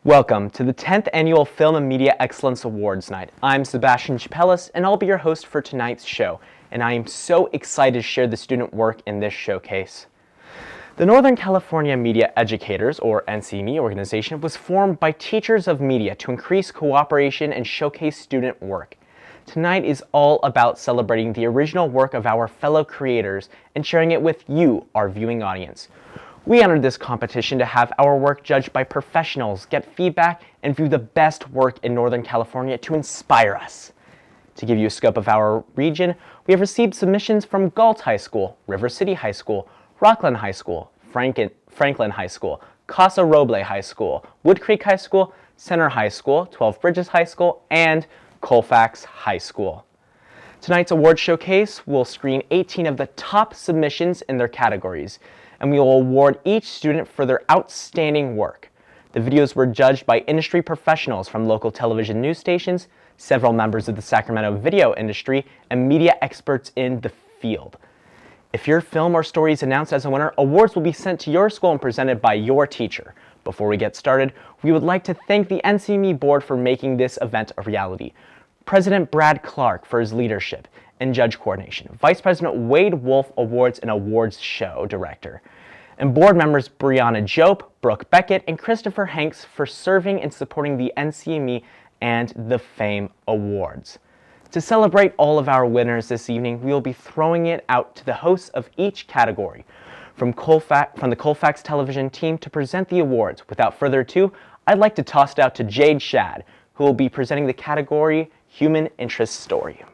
Welcome to the 10th Annual Film and Media Excellence Awards Night. I'm Sebastian Chapelas, and I'll be your host for tonight's show, and I am so excited to share the student work in this showcase. The Northern California Media Educators, or NCME organization, was formed by teachers of media to increase cooperation and showcase student work. Tonight is all about celebrating the original work of our fellow creators and sharing it with you, our viewing audience. We entered this competition to have our work judged by professionals, get feedback, and view the best work in Northern California to inspire us. To give you a scope of our region, we have received submissions from Galt High School, River City High School, Rockland High School, Franklin High School, Casa Roble High School, Wood Creek High School, Center High School, 12 Bridges High School, and Colfax High School. Tonight's award showcase will screen 18 of the top submissions in their categories, and we will award each student for their outstanding work. The videos were judged by industry professionals from local television news stations, several members of the Sacramento video industry, and media experts in the field. If your film or story is announced as a winner, awards will be sent to your school and presented by your teacher. Before we get started, we would like to thank the NCME board for making this event a reality. President Brad Clark for his leadership and judge coordination, Vice President Wade Wolf, Awards and Awards Show Director, and board members Brianna Jope, Brooke Beckett, and Christopher Hanks for serving and supporting the NCME and the FAME Awards. To celebrate all of our winners this evening, we will be throwing it out to the hosts of each category from the Colfax television team to present the awards. Without further ado, I'd like to toss it out to Jade Shad, who will be presenting the category Human Interest Story.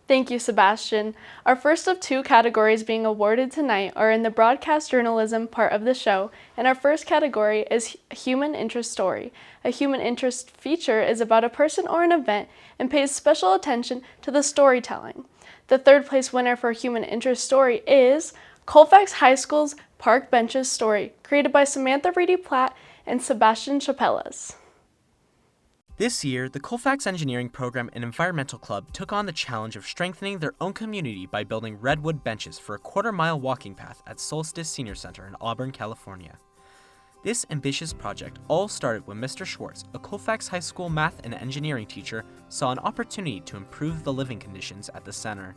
Thank you, Sebastian. Our first of two categories being awarded tonight are in the broadcast journalism part of the show, and our first category is Human Interest Story. A human interest feature is about a person or an event and pays special attention to the storytelling. The third place winner for Human Interest Story is Colfax High School's Park Benches Story, created by Samantha Reedy Platt and Sebastian Chapelas. This year, the Colfax Engineering Program and Environmental Club took on the challenge of strengthening their own community by building redwood benches for a quarter-mile walking path at Solstice Senior Center in Auburn, California. This ambitious project all started when Mr. Schwartz, a Colfax High School math and engineering teacher, saw an opportunity to improve the living conditions at the center.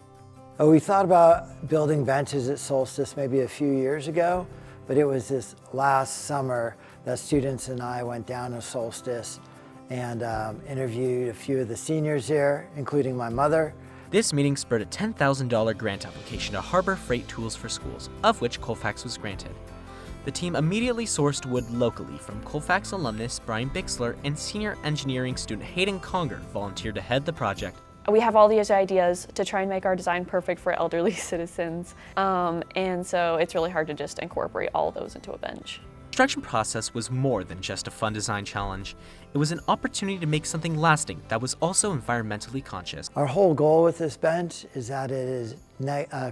We thought about building benches at Solstice maybe a few years ago, but it was this last summer that students and I went down to Solstice and interviewed a few of the seniors there, including my mother. This meeting spurred a $10,000 grant application to Harbor Freight Tools for Schools, of which Colfax was granted. The team immediately sourced wood locally from Colfax alumnus Brian Bixler, and senior engineering student Hayden Conger volunteered to head the project. We have all these ideas to try and make our design perfect for elderly citizens, and so it's really hard to just incorporate all those into a bench. The construction process was more than just a fun design challenge. It was an opportunity to make something lasting that was also environmentally conscious. Our whole goal with this bench is that it is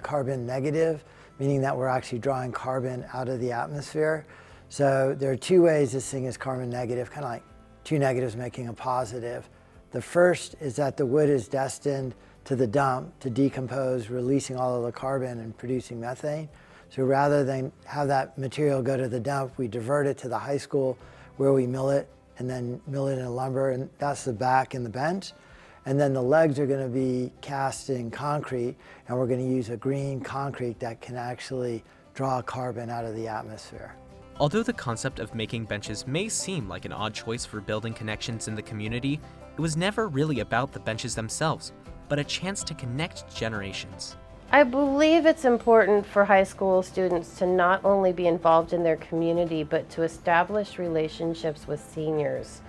carbon negative, meaning that we're actually drawing carbon out of the atmosphere. So there are two ways this thing is carbon negative, kind of like two negatives making a positive. The first is that the wood is destined to the dump to decompose, releasing all of the carbon and producing methane. So rather than have that material go to the dump, we divert it to the high school where we mill it and then mill it in lumber, and that's the back and the bench. And then the legs are going to be cast in concrete, and we're going to use a green concrete that can actually draw carbon out of the atmosphere. Although the concept of making benches may seem like an odd choice for building connections in the community, it was never really about the benches themselves, but a chance to connect generations. I believe it's important for high school students to not only be involved in their community, but to establish relationships with seniors.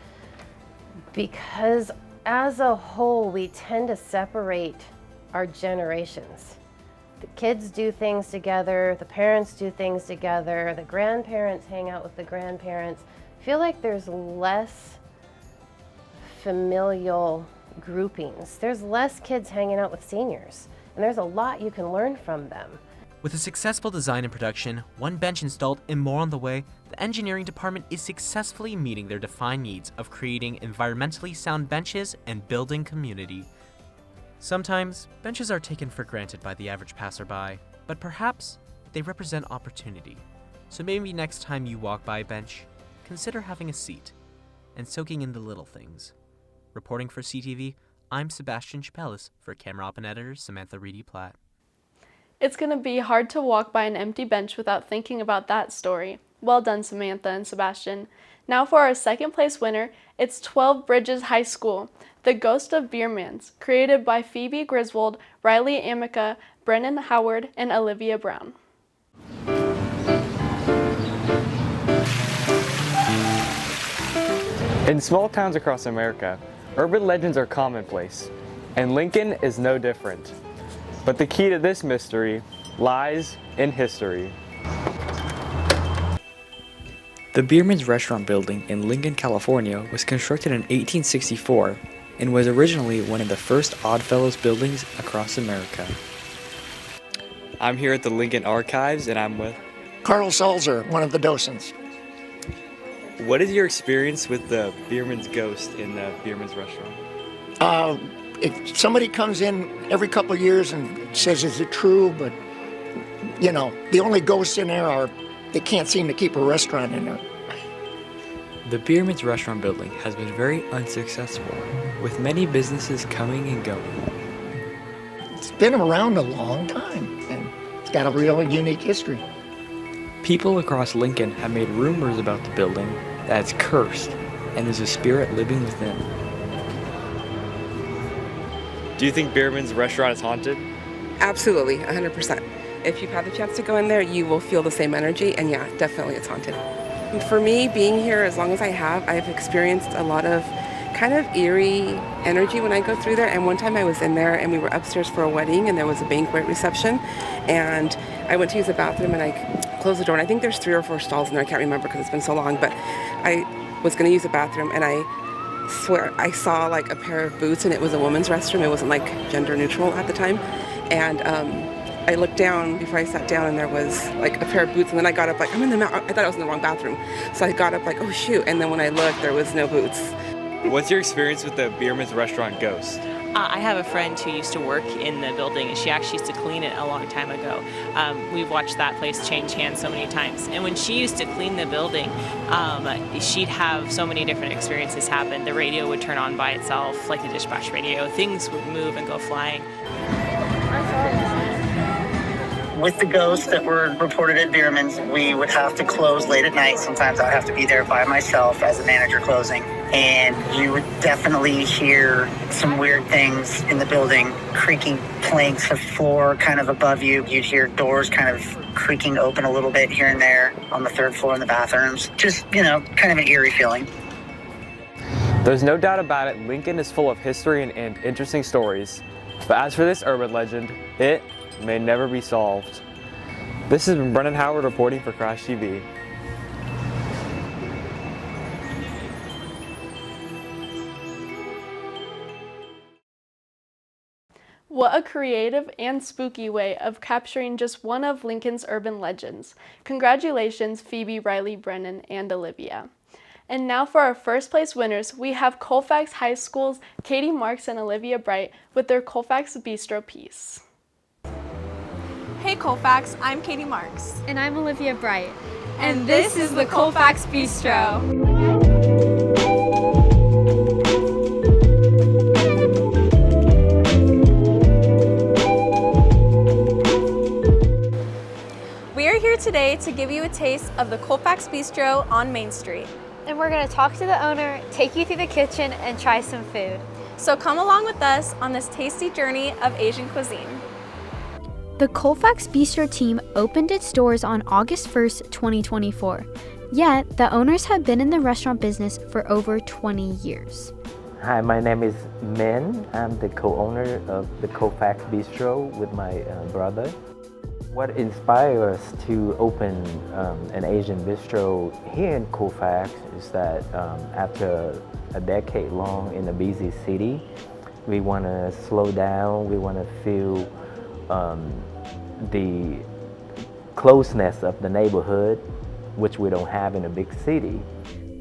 Because as a whole, we tend to separate our generations. The kids do things together, the parents do things together, the grandparents hang out with the grandparents. I feel like there's less familial groupings. There's less kids hanging out with seniors. And there's a lot you can learn from them. With a successful design and production, one bench installed and more on the way, the engineering department is successfully meeting their defined needs of creating environmentally sound benches and building community. Sometimes, benches are taken for granted by the average passerby, but perhaps they represent opportunity. So maybe next time you walk by a bench, consider having a seat and soaking in the little things. Reporting for CTV, I'm Sebastian Chapelis for camera op and editor Samantha Reedy Platt. It's going to be hard to walk by an empty bench without thinking about that story. Well done, Samantha and Sebastian. Now for our second place winner, it's 12 Bridges High School, The Ghost of Biermans, created by Phoebe Griswold, Riley Amica, Brennan Howard, and Olivia Brown. In small towns across America, urban legends are commonplace, and Lincoln is no different. But the key to this mystery lies in history. The Biermans Restaurant Building in Lincoln, California was constructed in 1864 and was originally one of the first Oddfellows buildings across America. I'm here at the Lincoln Archives and I'm with Carl Salzer, one of the docents. What is your experience with the Biermans ghost in the Biermans restaurant? If somebody comes in every couple of years and says, is it true? But, you know, the only ghosts in there are, they can't seem to keep a restaurant in there. The Biermans Restaurant Building has been very unsuccessful, with many businesses coming and going. It's been around a long time, and it's got a real unique history. People across Lincoln have made rumors about the building that it's cursed and there's a spirit living within. Do you think Biermans Restaurant is haunted? Absolutely, 100%. If you've had the chance to go in there, you will feel the same energy, and yeah, definitely it's haunted. For me, being here as long as I have, I've experienced a lot of kind of eerie energy when I go through there. And one time I was in there and we were upstairs for a wedding and there was a banquet reception, and I went to use the bathroom and I closed the door, and I think there's 3 or 4 stalls in there. I can't remember because it's been so long, but I was going to use the bathroom and I swear I saw like a pair of boots, and it was a woman's restroom. It wasn't like gender neutral at the time. And I looked down before I sat down and there was like a pair of boots, and then I got up like, I thought I was in the wrong bathroom. So I got up like, oh shoot, and then when I looked, there was no boots. What's your experience with the Biermans Restaurant ghost? I have a friend who used to work in the building, and she actually used to clean it a long time ago. We've watched that place change hands so many times. And when she used to clean the building, she'd have so many different experiences happen. The radio would turn on by itself, like the dispatch radio. Things would move and go flying. With the ghosts that were reported at Biermans, we would have to close late at night. Sometimes I'd have to be there by myself as a manager closing. And you would definitely hear some weird things in the building, creaking planks of floor kind of above you. You'd hear doors kind of creaking open a little bit here and there on the 3rd floor in the bathrooms. Just, you know, kind of an eerie feeling. There's no doubt about it, Lincoln is full of history and interesting stories. But as for this urban legend, it may never be solved. This has been Brennan Howard reporting for Crash TV. What a creative and spooky way of capturing just one of Lincoln's urban legends. Congratulations, Phoebe, Riley, Brennan, and Olivia. And now for our first place winners, we have Colfax High School's Katie Marks and Olivia Bright with their Colfax Bistro piece. Hey Colfax, I'm Katie Marks. And I'm Olivia Bright. And this is the Colfax Bistro. We are here today to give you a taste of the Colfax Bistro on Main Street. And we're going to talk to the owner, take you through the kitchen, and try some food. So come along with us on this tasty journey of Asian cuisine. The Colfax Bistro team opened its doors on August 1st, 2024. Yet, the owners have been in the restaurant business for over 20 years. Hi, my name is Min. I'm the co-owner of the Colfax Bistro with my brother. What inspired us to open an Asian bistro here in Colfax is that after a decade long in a busy city, we want to slow down, we want to feel the closeness of the neighborhood, which we don't have in a big city.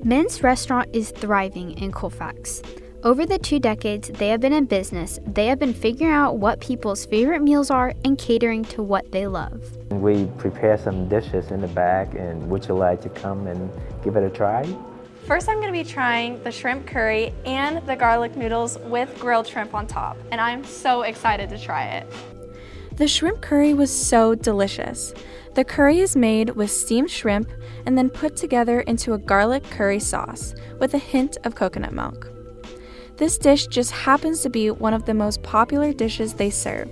Min's restaurant is thriving in Colfax. Over the 2 decades they have been in business, they have been figuring out what people's favorite meals are and catering to what they love. We prepare some dishes in the back, and would you like to come and give it a try? First, I'm going to be trying the shrimp curry and the garlic noodles with grilled shrimp on top, and I'm so excited to try it. The shrimp curry was so delicious. The curry is made with steamed shrimp and then put together into a garlic curry sauce with a hint of coconut milk. This dish just happens to be one of the most popular dishes they serve.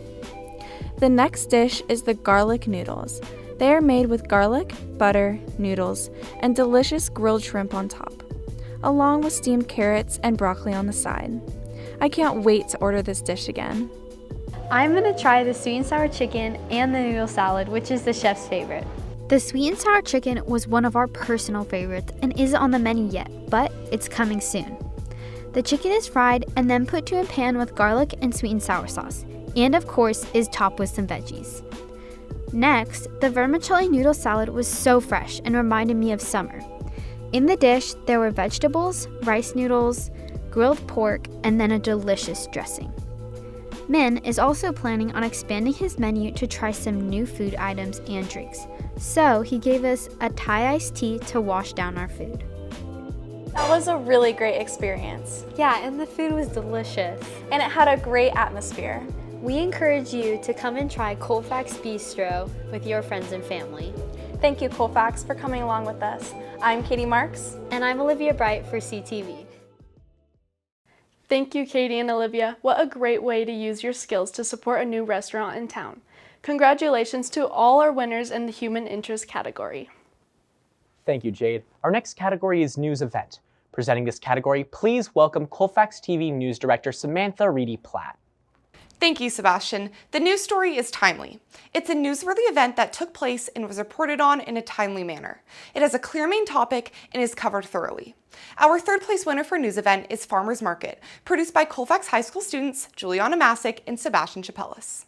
The next dish is the garlic noodles. They are made with garlic, butter, noodles, and delicious grilled shrimp on top, along with steamed carrots and broccoli on the side. I can't wait to order this dish again. I'm gonna try the sweet and sour chicken and the noodle salad, which is the chef's favorite. The sweet and sour chicken was one of our personal favorites and isn't on the menu yet, but it's coming soon. The chicken is fried and then put to a pan with garlic and sweet and sour sauce, and of course is topped with some veggies. Next, the vermicelli noodle salad was so fresh and reminded me of summer. In the dish, there were vegetables, rice noodles, grilled pork, and then a delicious dressing. Min is also planning on expanding his menu to try some new food items and drinks, so he gave us a Thai iced tea to wash down our food. That was a really great experience. Yeah, and the food was delicious. And it had a great atmosphere. We encourage you to come and try Colfax Bistro with your friends and family. Thank you, Colfax, for coming along with us. I'm Katie Marks. And I'm Olivia Bright for CTV. Thank you, Katie and Olivia. What a great way to use your skills to support a new restaurant in town. Congratulations to all our winners in the Human Interest category. Thank you, Jade. Our next category is News Event. Presenting this category, please welcome Colfax TV News Director Samantha Reedy-Platt. Thank you, Sebastian. The news story is timely. It's a newsworthy event that took place and was reported on in a timely manner. It has a clear main topic and is covered thoroughly. Our third place winner for news event is Farmers Market, produced by Colfax High School students Juliana Masick and Sebastian Chapelis.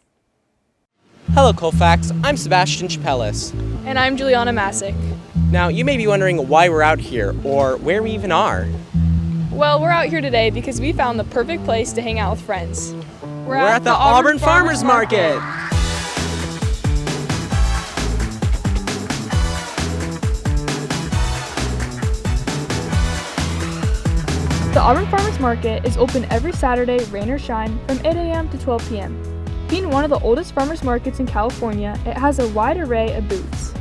Hello Colfax, I'm Sebastian Chapelis. And I'm Juliana Masick. Now you may be wondering why we're out here, or where we even are. Well, we're out here today because we found the perfect place to hang out with friends. We're at the Auburn Farmers Market. The Auburn Farmers Market is open every Saturday, rain or shine, from 8 a.m. to 12 p.m. Being one of the oldest farmers markets in California, it has a wide array of booths.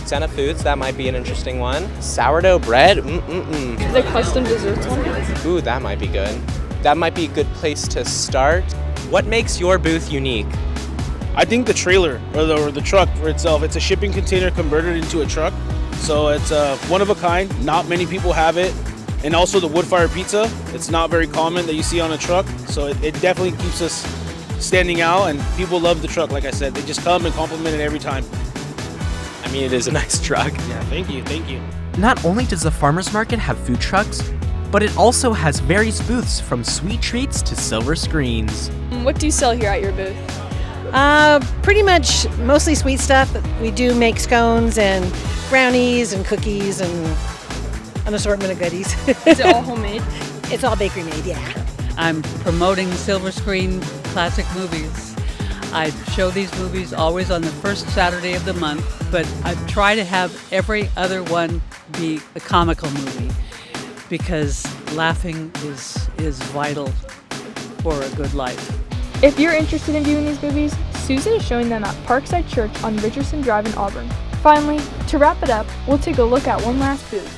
Santa Foods, that might be an interesting one. Sourdough bread, The custom desserts one. Ooh, that might be good. That might be a good place to start. What makes your booth unique? I think the trailer or the truck for itself. It's a shipping container converted into a truck. So it's one of a kind. Not many people have it. And also the wood-fired pizza. It's not very common that you see on a truck. So it definitely keeps us standing out, and people love the truck. Like I said, they just come and compliment it every time. I mean, it is a nice truck. Yeah, thank you. Not only does the farmers market have food trucks, but it also has various booths from sweet treats to silver screens. What do you sell here at your booth? Pretty much mostly sweet stuff. We do make scones and brownies and cookies and an assortment of goodies. Is it all homemade? It's all bakery made, yeah. I'm promoting Silver Screen Classic Movies. I show these movies always on the first Saturday of the month, but I try to have every other one be a comical movie because laughing is vital for a good life. If you're interested in viewing these movies, Susan is showing them at Parkside Church on Richardson Drive in Auburn. Finally, to wrap it up, we'll take a look at one last booth.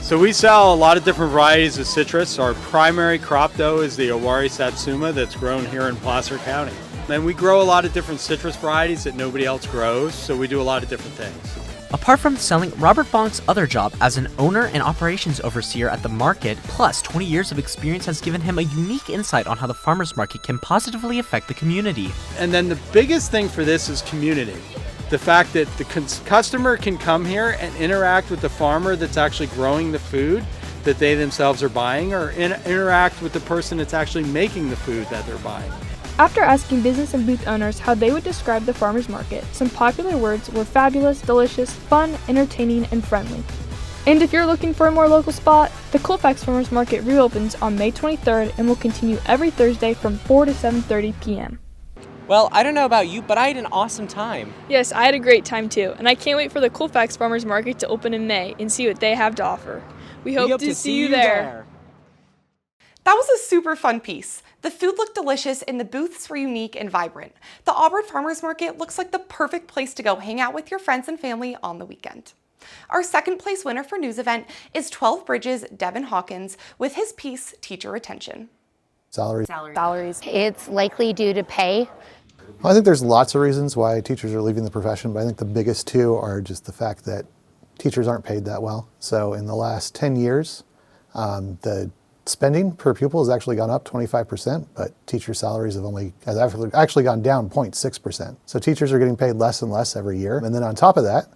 So we sell a lot of different varieties of citrus. Our primary crop though is the Owari Satsuma that's grown here in Placer County. And we grow a lot of different citrus varieties that nobody else grows, so we do a lot of different things. Apart from selling, Robert Bonk's other job as an owner and operations overseer at the market, plus 20 years of experience, has given him a unique insight on how the farmers market can positively affect the community. And then the biggest thing for this is community. The fact that the customer can come here and interact with the farmer that's actually growing the food that they themselves are buying, or interact with the person that's actually making the food that they're buying. After asking business and booth owners how they would describe the farmers market, some popular words were fabulous, delicious, fun, entertaining, and friendly. And if you're looking for a more local spot, the Colfax Farmers Market reopens on May 23rd and will continue every Thursday from 4 to 7:30 p.m. Well, I don't know about you, but I had an awesome time. Yes, I had a great time too, and I can't wait for the Colfax Farmers Market to open in May and see what they have to offer. We hope to see you there. That was a super fun piece. The food looked delicious and the booths were unique and vibrant. The Auburn Farmers Market looks like the perfect place to go hang out with your friends and family on the weekend. Our second place winner for news event is 12 Bridges' Devin Hawkins with his piece, Teacher Retention. Salaries. It's likely due to pay. Well, I think there's lots of reasons why teachers are leaving the profession, but I think the biggest two are just the fact that teachers aren't paid that well. So in the last 10 years, the spending per pupil has actually gone up 25%, but teacher salaries have actually gone down 0.6%. So teachers are getting paid less and less every year. And then on top of that,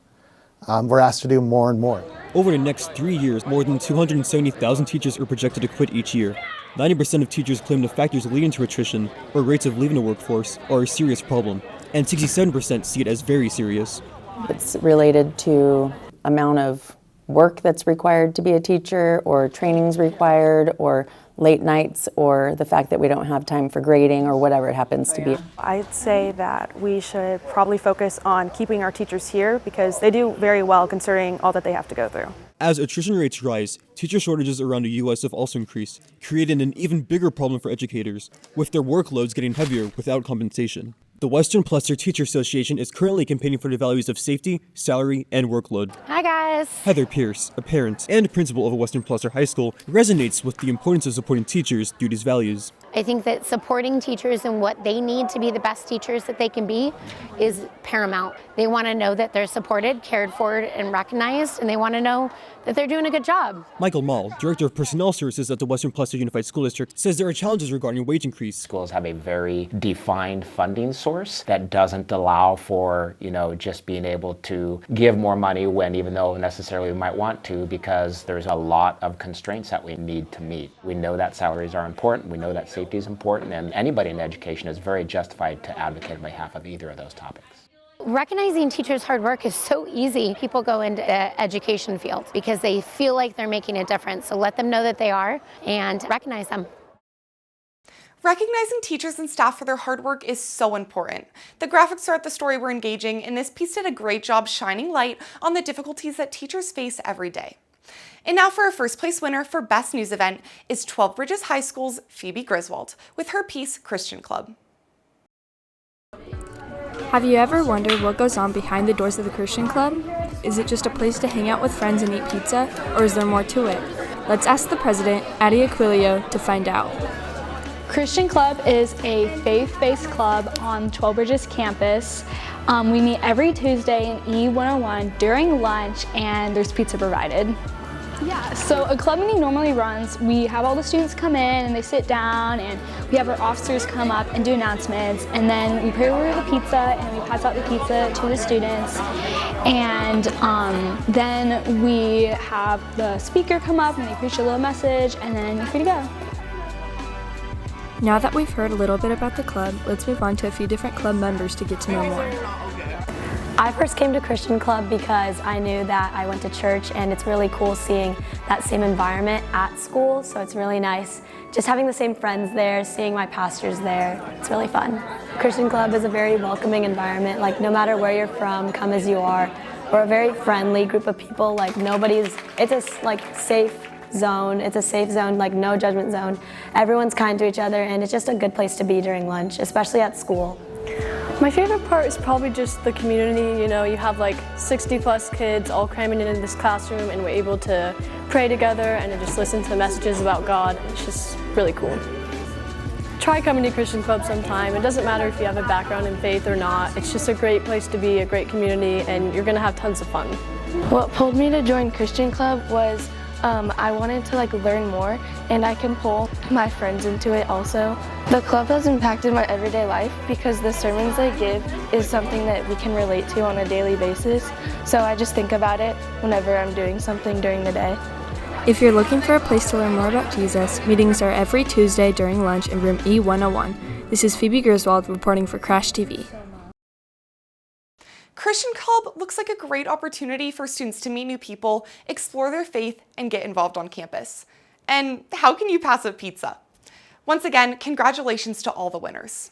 we're asked to do more and more. Over the next 3 years, more than 270,000 teachers are projected to quit each year. 90% of teachers claim the factors leading to attrition, or rates of leaving the workforce, are a serious problem, and 67% see it as very serious. It's related to amount of work that's required to be a teacher, or trainings required, or late nights, or the fact that we don't have time for grading, or whatever it happens to be. I'd say that we should probably focus on keeping our teachers here because they do very well considering all that they have to go through. As attrition rates rise, teacher shortages around the U.S. have also increased, creating an even bigger problem for educators, with their workloads getting heavier without compensation. The Western Placer Teacher Association is currently campaigning for the values of safety, salary, and workload. Hi guys! Heather Pierce, a parent and principal of a Western Placer high school, resonates with the importance of supporting teachers through these values. I think that supporting teachers and what they need to be the best teachers that they can be is paramount. They want to know that they're supported, cared for, and recognized, and they want to know that they're doing a good job. Michael Mall, Director of Personnel Services at the Western Placer Unified School District, says there are challenges regarding wage increase. Schools have a very defined funding source that doesn't allow for, just being able to give more money when even though necessarily we might want to, because there's a lot of constraints that we need to meet. We know that salaries are important, we know that safety is important, and anybody in education is very justified to advocate on behalf of either of those topics. Recognizing teachers' hard work is so easy. People go into the education field because they feel like they're making a difference. So let them know that they are and recognize them. Recognizing teachers and staff for their hard work is so important. The graphics throughout the story were engaging, and this piece did a great job shining light on the difficulties that teachers face every day. And now for our first place winner for Best News Event is 12 Bridges High School's Phoebe Griswold with her piece Christian Club. Have you ever wondered what goes on behind the doors of the Christian Club? Is it just a place to hang out with friends and eat pizza, or is there more to it? Let's ask the president, Addie Aquilio, to find out. Christian Club is a faith-based club on 12 Bridges campus. We meet every Tuesday in E101 during lunch, and there's pizza provided. Yeah, so a club meeting normally runs, we have all the students come in and they sit down, and we have our officers come up and do announcements, and then we pray over the pizza and we pass out the pizza to the students, and then we have the speaker come up and they preach a little message, and then you're free to go. Now that we've heard a little bit about the club, let's move on to a few different club members to get to know more. I first came to Christian Club because I knew that I went to church, and it's really cool seeing that same environment at school, so it's really nice just having the same friends there, seeing my pastors there. It's really fun. Christian Club is a very welcoming environment. Like, no matter where you're from, come as you are. We're a very friendly group of people. Like, it's a safe zone. It's a safe zone, like no judgment zone. Everyone's kind to each other, and it's just a good place to be during lunch, especially at school. My favorite part is probably just the community. You have like 60 plus kids all cramming into this classroom, and we're able to pray together and to just listen to messages about God. It's just really cool. Try coming to Christian Club sometime. It doesn't matter if you have a background in faith or not. It's just a great place to be, a great community, and you're gonna have tons of fun. What pulled me to join Christian Club was I wanted to learn more, and I can pull my friends into it also. The club has impacted my everyday life because the sermons they give is something that we can relate to on a daily basis. So I just think about it whenever I'm doing something during the day. If you're looking for a place to learn more about Jesus, meetings are every Tuesday during lunch in room E101. This is Phoebe Griswold reporting for Crash TV. Christian Club looks like a great opportunity for students to meet new people, explore their faith, and get involved on campus. And how can you pass up pizza? Once again, congratulations to all the winners.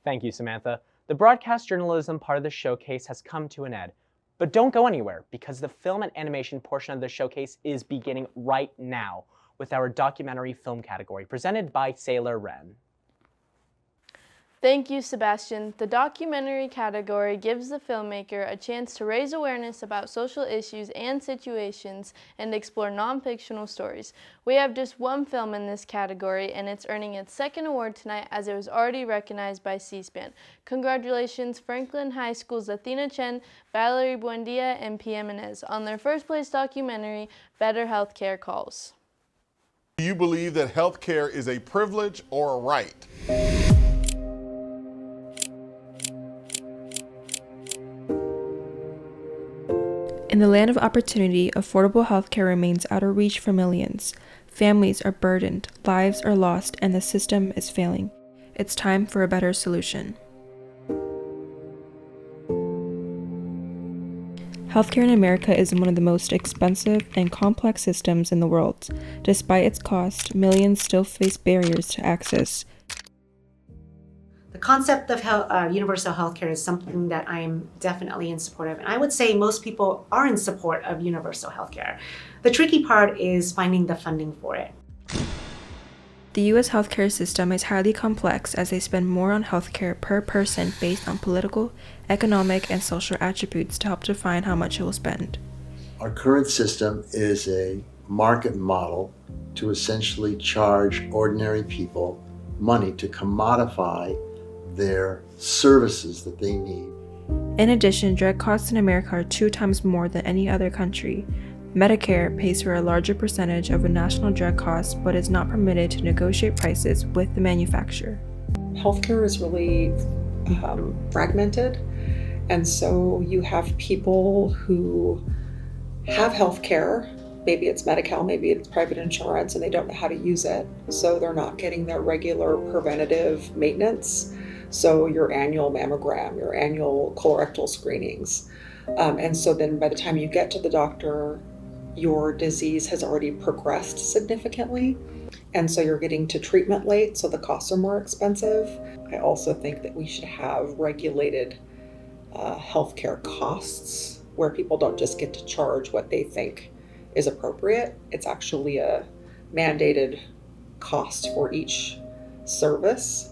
Thank you, Samantha. The broadcast journalism part of the showcase has come to an end. But don't go anywhere, because the film and animation portion of the showcase is beginning right now with our documentary film category, presented by Sailor Wren. Thank you, Sebastian. The documentary category gives the filmmaker a chance to raise awareness about social issues and situations and explore non-fictional stories. We have just one film in this category, and it's earning its second award tonight as it was already recognized by C-SPAN. Congratulations, Franklin High School's Athena Chen, Valerie Buendia, and Pia Menez on their first place documentary, Better Healthcare Calls. Do you believe that healthcare is a privilege or a right? In the land of opportunity, affordable healthcare remains out of reach for millions. Families are burdened, lives are lost, and the system is failing. It's time for a better solution. Healthcare in America is one of the most expensive and complex systems in the world. Despite its cost, millions still face barriers to access. The concept of universal healthcare is something that I'm definitely in support of, and I would say most people are in support of universal healthcare. The tricky part is finding the funding for it. The U.S. healthcare system is highly complex as they spend more on healthcare per person based on political, economic, and social attributes to help define how much it will spend. Our current system is a market model to essentially charge ordinary people money to commodify their services that they need. In addition, drug costs in America are 2 times more than any other country. Medicare pays for a larger percentage of a national drug cost, but is not permitted to negotiate prices with the manufacturer. Healthcare is really fragmented, and so you have people who have healthcare. Maybe it's Medi-Cal, maybe it's private insurance, and they don't know how to use it, so they're not getting their regular preventative maintenance. So your annual mammogram, your annual colorectal screenings. And so then by the time you get to the doctor, your disease has already progressed significantly. And so you're getting to treatment late, so the costs are more expensive. I also think that we should have regulated healthcare costs where people don't just get to charge what they think is appropriate. It's actually a mandated cost for each service.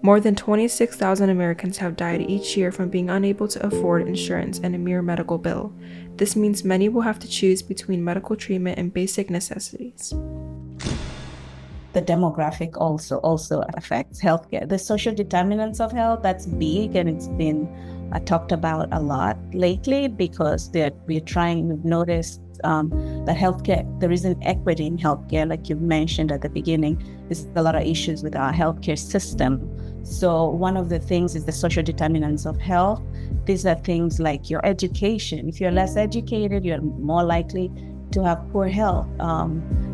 More than 26,000 Americans have died each year from being unable to afford insurance and a mere medical bill. This means many will have to choose between medical treatment and basic necessities. The demographic also affects healthcare. The social determinants of health, that's big, and it's been talked about a lot lately because we've noticed that healthcare, there isn't equity in healthcare, like you mentioned at the beginning. There's a lot of issues with our healthcare system. So one of the things is the social determinants of health. These are things like your education. If you're less educated, you're more likely to have poor health.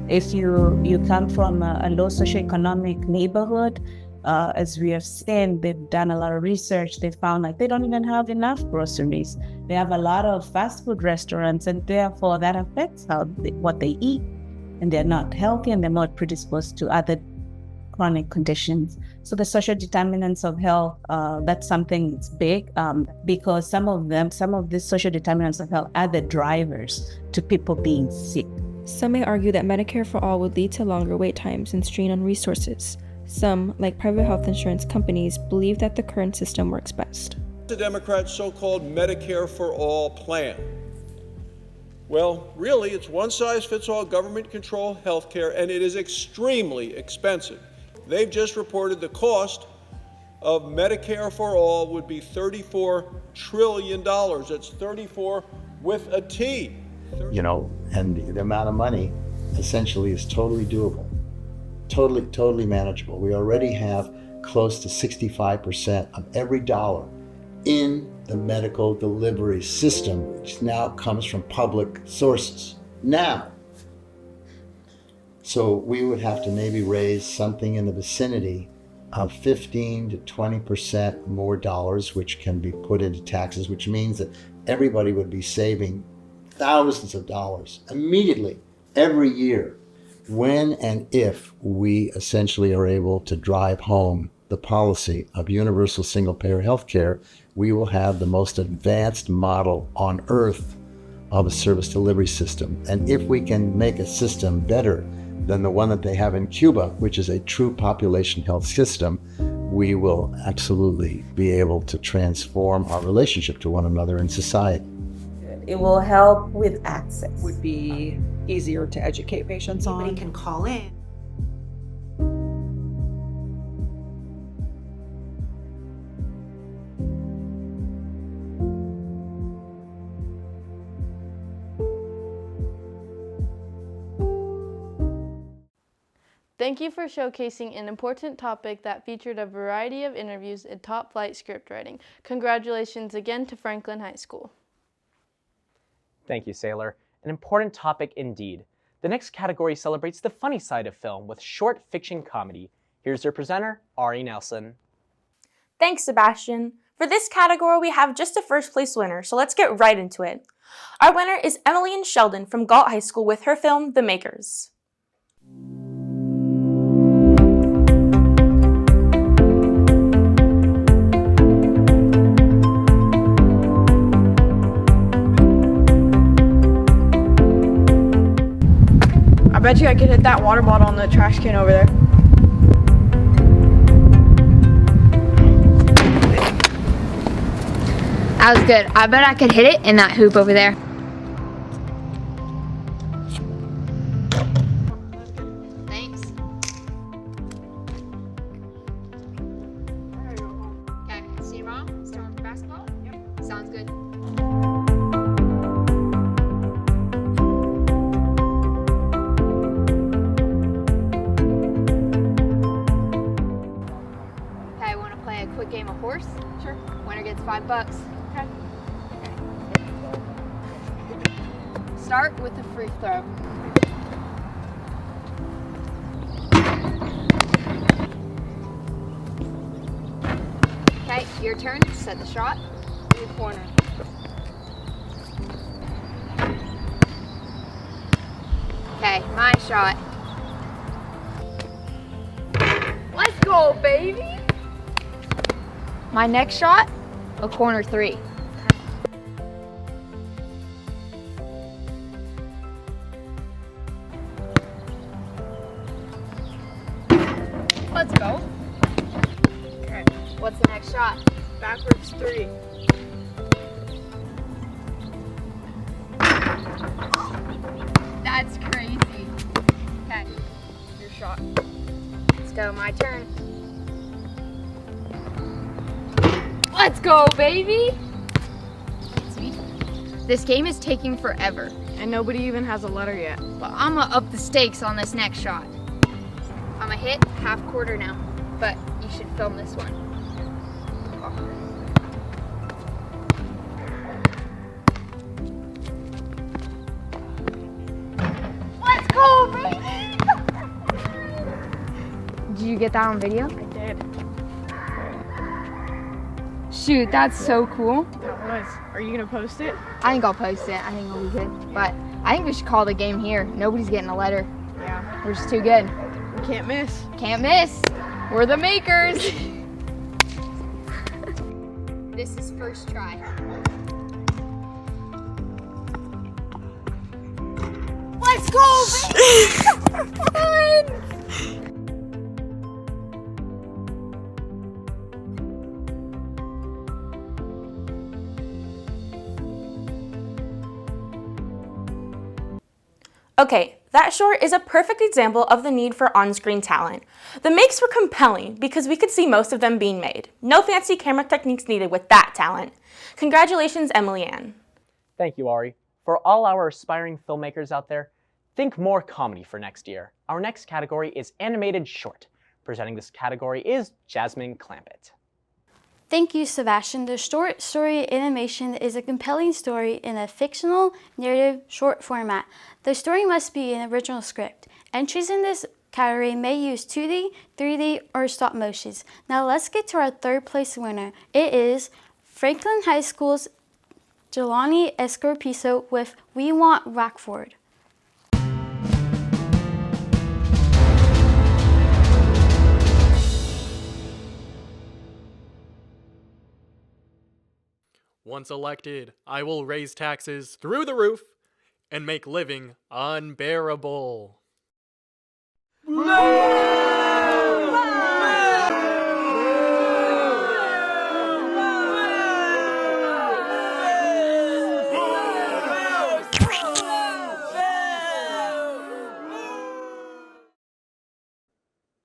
If you come from a low socioeconomic neighborhood, as we have seen, they've done a lot of research. They found like they don't even have enough groceries. They have a lot of fast food restaurants, and therefore that affects what they eat. And they're not healthy, and they're more predisposed to other chronic conditions. So the social determinants of health, that's something that's big because some of these social determinants of health are the drivers to people being sick. Some may argue that Medicare for all would lead to longer wait times and strain on resources. Some, like private health insurance companies, believe that the current system works best. The Democrats' so-called Medicare for all plan. Well, really, it's one-size-fits-all government-controlled health care, and it is extremely expensive. They've just reported the cost of Medicare for all would be $34 trillion. That's 34 with a T. And the amount of money essentially is totally doable, totally manageable. We already have close to 65% of every dollar in the medical delivery system, which now comes from public sources. So we would have to maybe raise something in the vicinity of 15 to 20% more dollars, which can be put into taxes, which means that everybody would be saving thousands of dollars immediately every year when and if we essentially are able to drive home the policy of universal single-payer health care. We will have the most advanced model on earth of a service delivery system. And if we can make a system better than the one that they have in Cuba, which is a true population health system, we will absolutely be able to transform our relationship to one another in society. It will help with access. Would be easier to educate patients on. Anybody can call in. Thank you for showcasing an important topic that featured a variety of interviews in top-flight script writing. Congratulations again to Franklin High School. Thank you, Sailor. An important topic indeed. The next category celebrates the funny side of film with short fiction comedy. Here's your presenter, Ari Nelson. Thanks, Sebastian. For this category, we have just a first place winner, so let's get right into it. Our winner is Emily Ann Sheldon from Galt High School with her film, The Makers. I bet you I could hit that water bottle on the trash can over there. That was good. I bet I could hit it in that hoop over there. Thanks. Okay, see you tomorrow? Start with basketball? Yep. Sounds good. Okay, want to play a quick game of horse? Sure. Winner gets $5. Okay. Start with a free throw. Okay, your turn. Set the shot. In the corner. Okay, my shot. Let's go, baby! My next shot, a corner 3. Let's go. Okay. What's the next shot? Backwards 3. That's crazy. Okay, Your shot. let's go, my turn. Let's go, baby! Sweet. This game is taking forever. And nobody even has a letter yet. But I'm gonna up the stakes on this next shot. I'm gonna hit half quarter now, but you should film this one. Let's go, baby! Did you get that on video? I did. Shoot, that's so cool. That was. Are you gonna post it? I think I'll post it. I think it'll be good. But I think we should call the game here. Nobody's getting a letter. Yeah. We're just too good. We can't miss. Can't miss. We're the makers. This is first try. Let's go, baby! Okay, that short is a perfect example of the need for on-screen talent. The makes were compelling because we could see most of them being made. No fancy camera techniques needed with that talent. Congratulations, Emily Ann. Thank you, Ari. For all our aspiring filmmakers out there, think more comedy for next year. Our next category is animated short. Presenting this category is Jasmine Clampett. Thank you, Sebastian. The short story animation is a compelling story in a fictional narrative short format. The story must be an original script. Entries in this category may use 2D, 3D, or stop motions. Now let's get to our third place winner. It is Franklin High School's Jelani Escorpiso with We Want Wackford. Once elected, I will raise taxes through the roof and make living unbearable.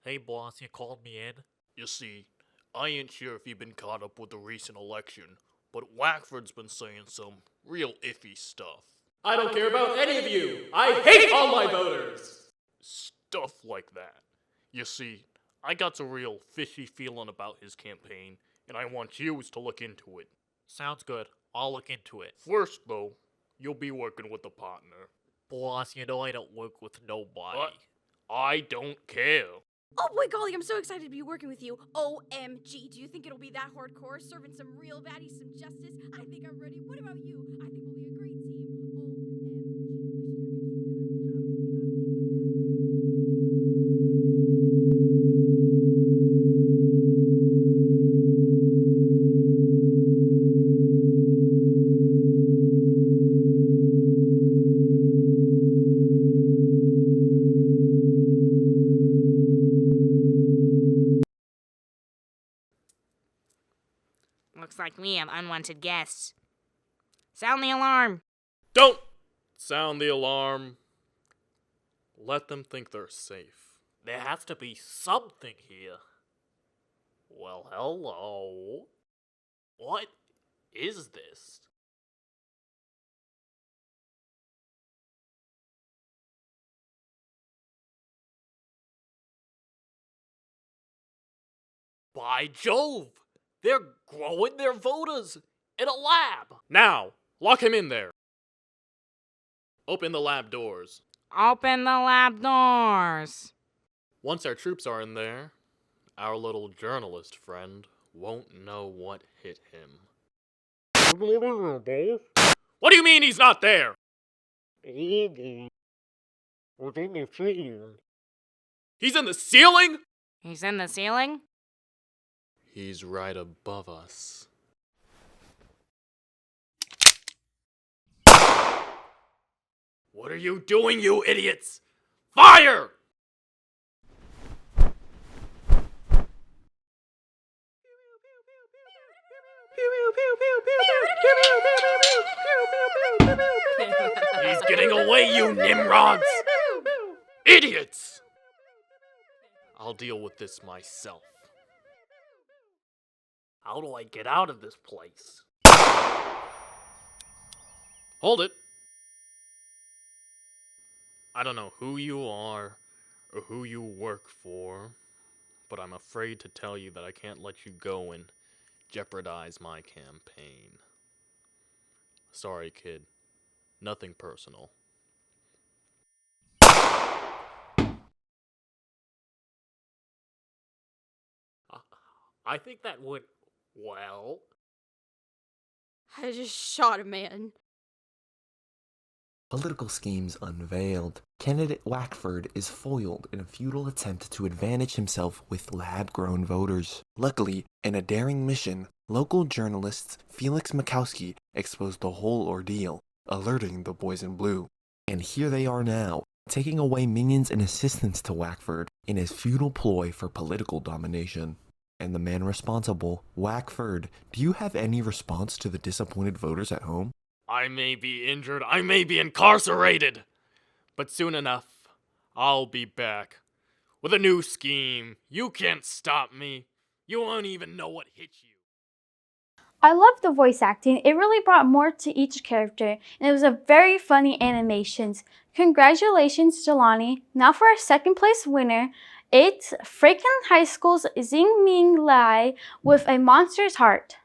Hey boss, you called me in? You see, I ain't sure if you've been caught up with the recent election, but Wackford's been saying some real iffy stuff. I don't care about any of you! I hate all my voters! Stuff like that. You see, I got a real fishy feeling about his campaign, and I want you to look into it. Sounds good. I'll look into it. First, though, you'll be working with a partner. Boss, you know I don't work with nobody. But I don't care. Oh boy, golly, I'm so excited to be working with you. OMG, do you think it'll be that hardcore? Serving some real baddies some justice? I think I'm ready. What about you? I think we'll be a great team. Looks like we have unwanted guests. Sound the alarm! Don't sound the alarm. Let them think they're safe. There has to be something here. Well, hello. What is this? By Jove! They're growing their voters in a lab! Now, lock him in there. Open the lab doors. Open the lab doors! Once our troops are in there, our little journalist friend won't know what hit him. What do you mean he's not there? He's in the ceiling? He's in the ceiling? He's right above us. What are you doing, you idiots? Fire! He's getting away, you Nimrods! Idiots! I'll deal with this myself. How do I get out of this place? Hold it. I don't know who you are or who you work for, but I'm afraid to tell you that I can't let you go and jeopardize my campaign. Sorry, kid. Nothing personal. I think that would, well... I just shot a man. Political schemes unveiled. Candidate Wackford is foiled in a futile attempt to advantage himself with lab-grown voters. Luckily, in a daring mission, local journalist Felix Makowski exposed the whole ordeal, alerting the boys in blue. And here they are now, taking away minions and assistants to Wackford in his futile ploy for political domination. And the man responsible, Wackford, do you have any response to the disappointed voters at home? I may be injured, I may be incarcerated, but soon enough, I'll be back with a new scheme. You can't stop me. You won't even know what hit you. I loved the voice acting. It really brought more to each character, and it was a very funny animations. Congratulations, Jelani. Now for our second place winner. It's Franklin High School's Xing Ming Lai with A Monster's Heart.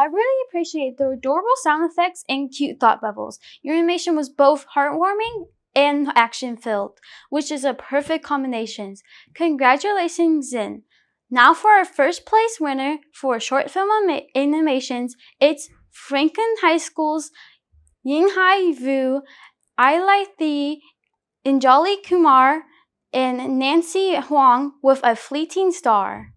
I really appreciate the adorable sound effects and cute thought bubbles. Your animation was both heartwarming and action-filled, which is a perfect combination. Congratulations, Zin. Now for our first place winner for short film animations, it's Franklin High School's Yinghai Vu, Ailai Thi, Anjali Kumar, and Nancy Huang with A Fleeting Star.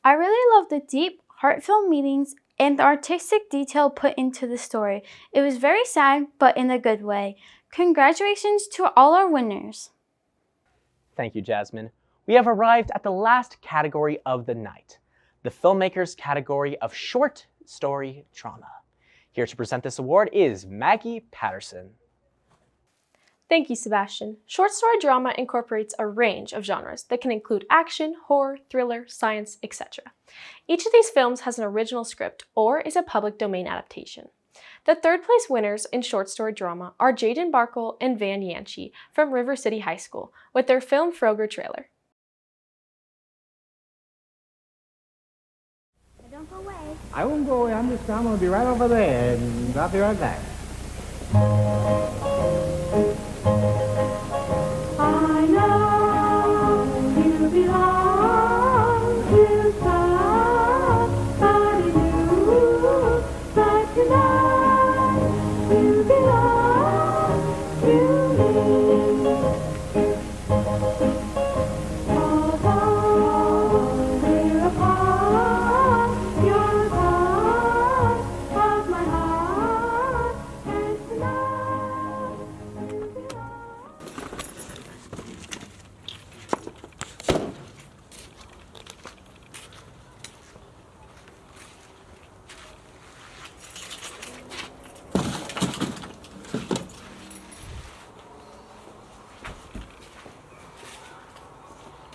I really love the deep, heartfelt meanings and the artistic detail put into the story. It was very sad, but in a good way. Congratulations to all our winners. Thank you, Jasmine. We have arrived at the last category of the night, the Filmmakers category of short story drama. Here to present this award is Maggie Patterson. Thank you, Sebastian. Short story drama incorporates a range of genres that can include action, horror, thriller, science, etc. Each of these films has an original script or is a public domain adaptation. The third place winners in short story drama are Jaden Barkle and Van Yanchi from River City High School with their film Frogger trailer. Don't go away. I won't go away. I'm going to be right over there and I'll be right back. I know you belong to somebody new, but tonight you belong to me. Although we're apart, you're part of my heart, and tonight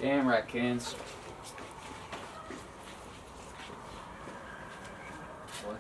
Damn rat cans. What?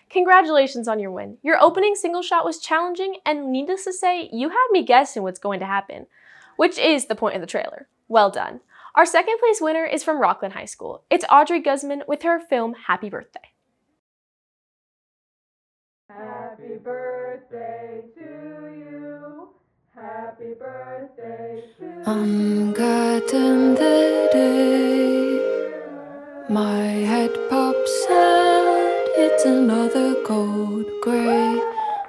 Congratulations on your win. Your opening single shot was challenging, and needless to say, you had me guessing what's going to happen, which is the point of the trailer. Well done. Our second place winner is from Rockland High School. It's Audrey Guzman with her film Happy Birthday. Happy birthday to you. Happy birthday to you. Ungotten the day, my head pops out. It's another cold grey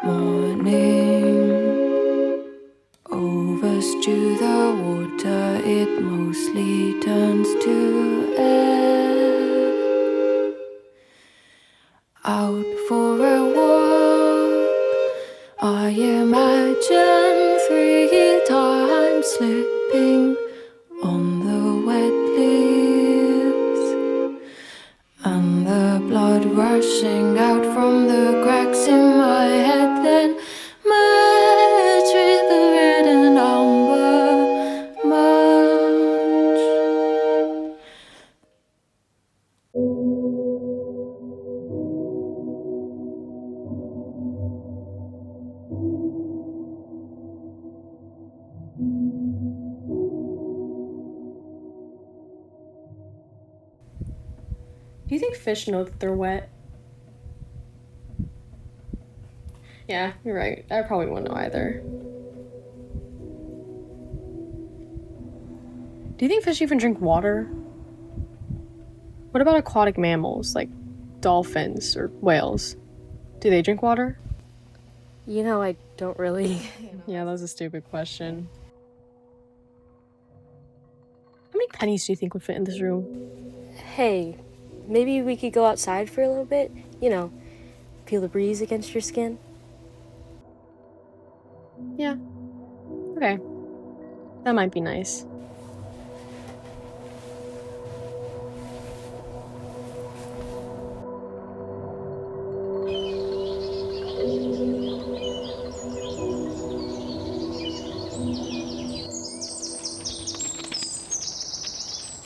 morning. Overstew the water, it mostly turns to air. Out for a walk, I imagine 3 times slipping on the wet leaves, and the blood rushing out from the cracks in my head, then merge with the red and amber munch. Do you think fish know that they're wet? Yeah, you're right. I probably wouldn't know either. Do you think fish even drink water? What about aquatic mammals, like dolphins or whales? Do they drink water? You know, I don't really. Yeah, that was a stupid question. How many pennies do you think would fit in this room? Hey, maybe we could go outside for a little bit? You know, feel the breeze against your skin? Yeah. Okay. That might be nice.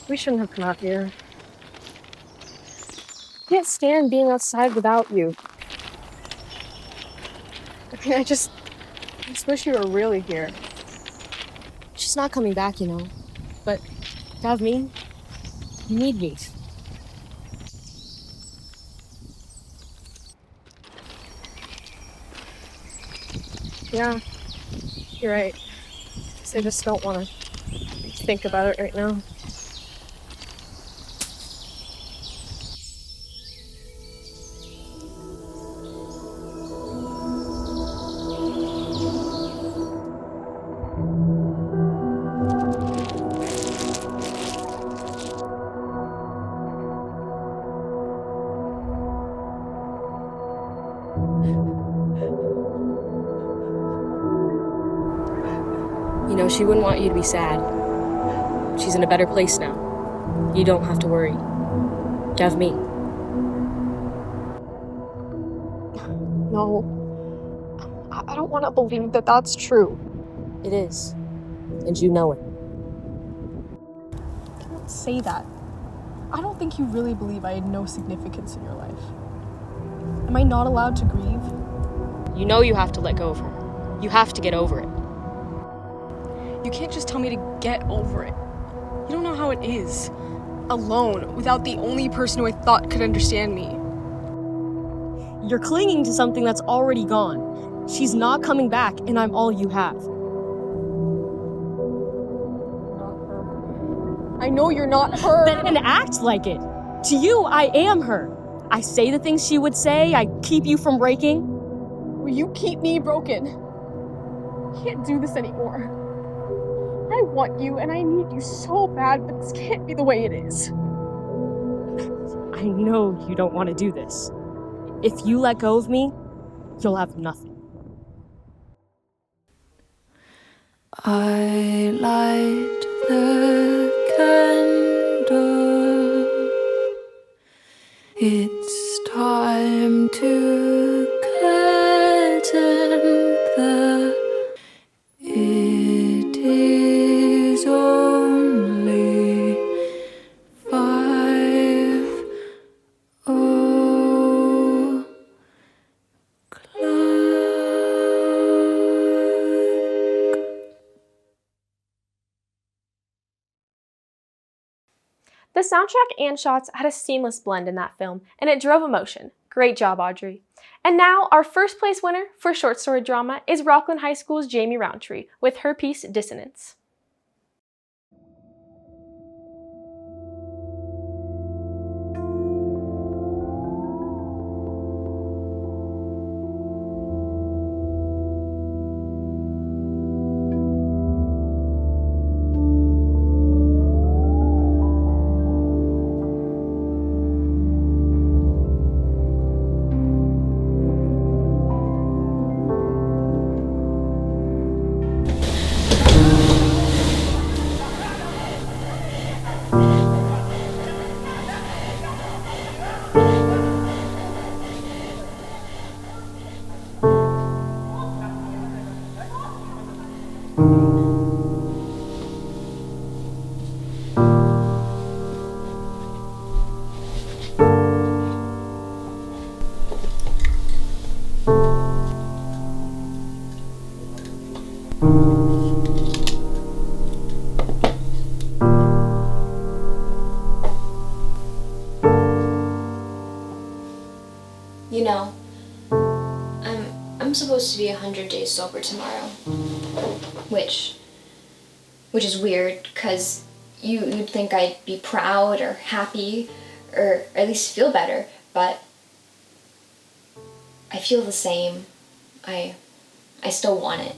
We shouldn't have come out here. I can't stand being outside without you. I mean, I just wish you were really here. She's not coming back, you know. But to have me, you need me. Yeah, you're right. I just don't want to think about it right now. You know, she wouldn't want you to be sad. She's in a better place now. You don't have to worry. You have me. No. I don't want to believe that that's true. It is. And you know it. Don't say that. I don't think you really believe I had no significance in your life. Am I not allowed to grieve? You know you have to let go of her. You have to get over it. You can't just tell me to get over it. You don't know how it is. Alone, without the only person who I thought could understand me. You're clinging to something that's already gone. She's not coming back, and I'm all you have. I know you're not her. Then act like it. To you, I am her. I say the things she would say. I keep you from breaking. Will you keep me broken? I can't do this anymore. I want you and I need you so bad, but this can't be the way it is. I know you don't want to do this. If you let go of me, you'll have nothing. I light the candle. It's time to curtain the. It is only 5 The soundtrack and shots had a seamless blend in that film, and it drove emotion. Great job, Audrey. And now, our first place winner for short story drama is Rockland High School's Jamie Roundtree with her piece Dissonance. You know, I'm supposed to be 100 days sober tomorrow, which is weird, because you'd think I'd be proud or happy, or at least feel better, but I feel the same. I still want it,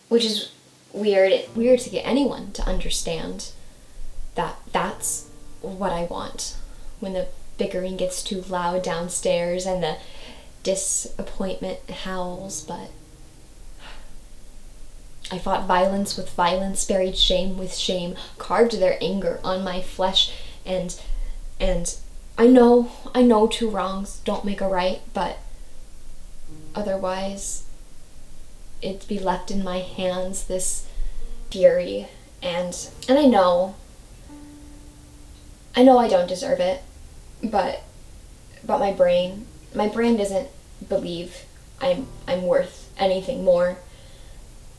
which is weird. It's weird to get anyone to understand that that's what I want when the bickering gets too loud downstairs and the disappointment howls, but I fought violence with violence, buried shame with shame, carved their anger on my flesh, and I know 2 wrongs don't make a right, but otherwise it'd be left in my hands, this fury, and I know I don't deserve it, but my brain doesn't believe I'm worth anything more,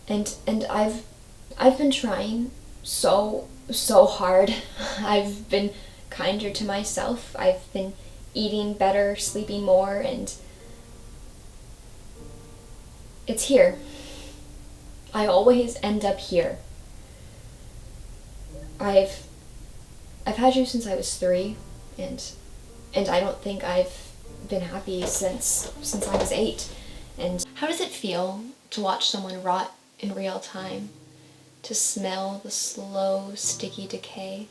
and I've been trying so hard. I've been kinder to myself. I've been eating better, sleeping more, and it's here. I always end up here. I've had you since I was 3, and I don't think I've been happy since I was 8. And how does it feel to watch someone rot in real time? To smell the slow, sticky decay?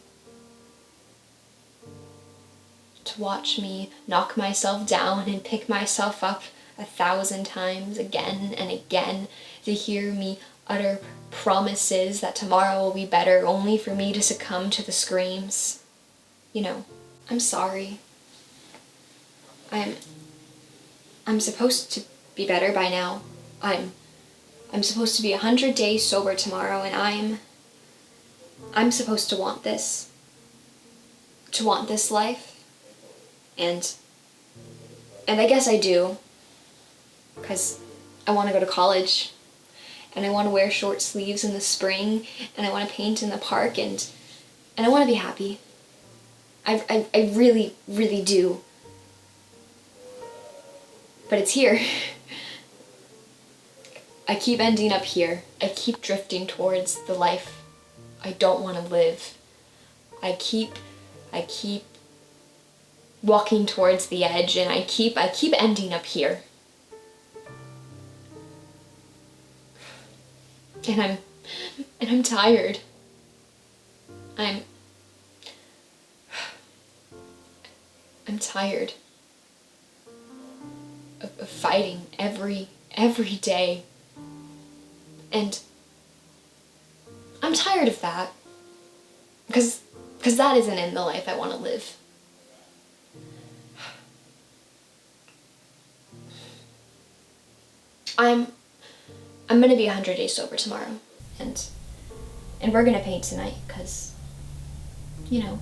To watch me knock myself down and pick myself up 1,000 times again and again? To hear me utter promises that tomorrow will be better, only for me to succumb to the screams? You know, I'm sorry. I'm supposed to be better by now. I'm supposed to be 100 days sober tomorrow, and I'm supposed to want this. To want this life. And I guess I do. 'Cause I want to go to college. And I want to wear short sleeves in the spring, and I want to paint in the park, and I want to be happy. I really, really do. But it's here. I keep ending up here. I keep drifting towards the life I don't want to live. I keep walking towards the edge, and I keep ending up here. And I'm tired. tired of fighting every day. And I'm tired of that. Because that isn't in the life I want to live. I'm gonna be 100 days sober tomorrow, and we're gonna paint tonight, cause, you know,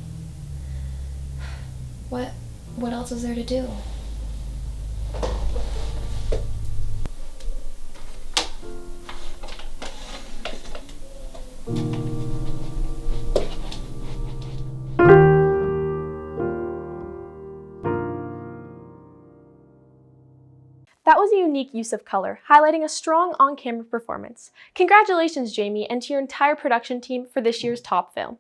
what else is there to do? That was a unique use of color, highlighting a strong on-camera performance. Congratulations, Jamie, and to your entire production team for this year's top film.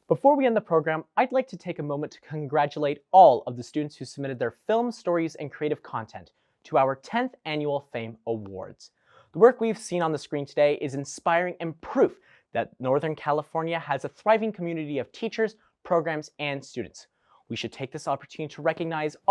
Before we end the program, I'd like to take a moment to congratulate all of the students who submitted their film, stories, and creative content to our 10th Annual FAME Awards. The work we've seen on the screen today is inspiring and proof that Northern California has a thriving community of teachers, programs, and students. We should take this opportunity to recognize all